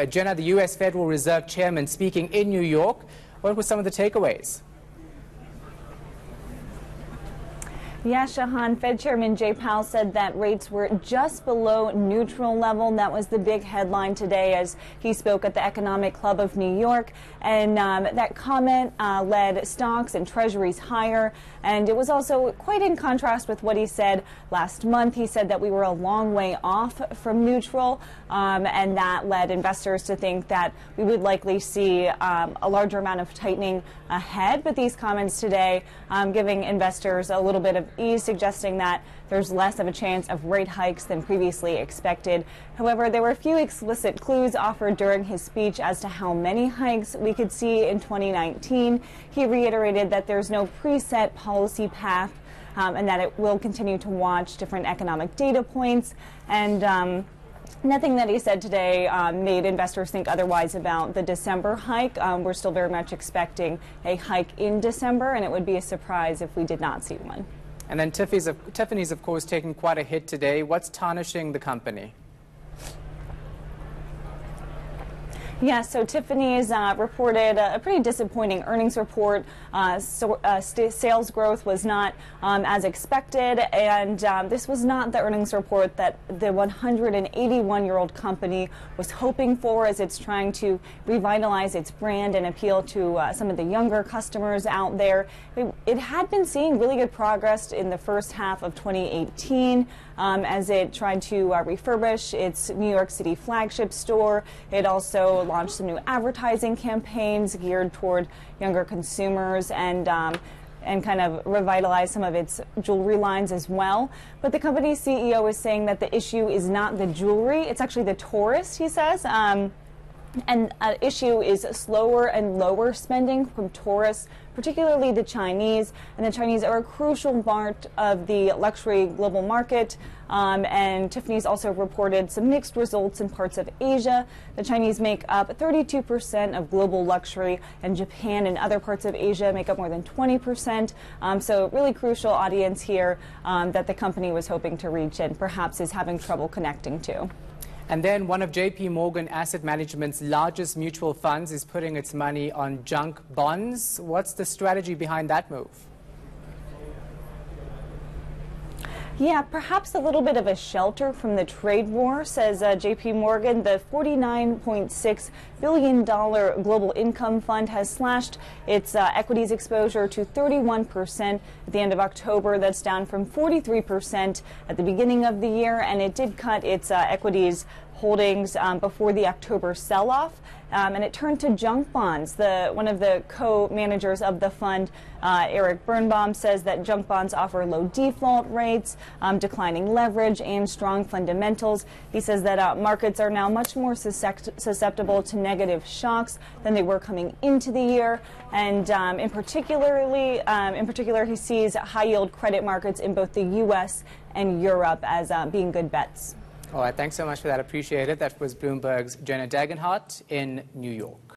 Jenna, the U.S. Federal Reserve Chairman speaking in New York. What were some of the takeaways? Yeah, Shahan, Fed Chairman Jay Powell said that rates were just below neutral level. That was the big headline today as he spoke at the Economic Club of New York. And that comment led stocks and treasuries higher. And it was also quite in contrast with what he said last month. He said that we were a long way off from neutral, and that led investors to think that we would likely see a larger amount of tightening ahead. But these comments today giving investors a little bit of ease, suggesting that there's less of a chance of rate hikes than previously expected. However, there were a few explicit clues offered during his speech as to how many hikes we could see in 2019. He reiterated that there's no preset policy path and that it will continue to watch different economic data points. And nothing that he said today made investors think otherwise about the December hike. We're still very much expecting a hike in December, and it would be a surprise if we did not see one. And then Tiffanys, of course, taking quite a hit today. What's tarnishing the company? Yeah, so Tiffanys reported a pretty disappointing earnings report. Sales growth was not as expected, and this was not the earnings report that the 181-year-old company was hoping for as it's trying to revitalize its brand and appeal to some of the younger customers out there. It had been seeing really good progress in the first half of 2018 as it tried to refurbish its New York City flagship store. It also launched some new advertising campaigns geared toward younger consumers and kind of revitalize some of its jewelry lines as well. But the company's CEO is saying that the issue is not the jewelry, it's actually the tourist, he says. And an issue is slower and lower spending from tourists, particularly the Chinese. And the Chinese are a crucial part of the luxury global market. And Tiffanys also reported some mixed results in parts of Asia. The Chinese make up 32% of global luxury, and Japan and other parts of Asia make up more than 20%. So really crucial audience here that the company was hoping to reach and perhaps is having trouble connecting to. And then one of J.P. Morgan Asset Management's largest mutual funds is putting its money on junk bonds. What's the strategy behind that move? Yeah, perhaps a little bit of a shelter from the trade war, says J.P. Morgan. The $49.6 billion global income fund has slashed its equities exposure to 31% at the end of October. That's down from 43% at the beginning of the year, and it did cut its equities holdings before the October sell-off, and it turned to junk bonds. One of the co-managers of the fund, Eric Birnbaum, says that junk bonds offer low default rates, declining leverage, and strong fundamentals. He says that markets are now much more susceptible to negative shocks than they were coming into the year, and in particular, he sees high-yield credit markets in both the U.S. and Europe as being good bets. All right, thanks so much for that. Appreciate it. That was Bloomberg's Jenna Dagenhart in New York.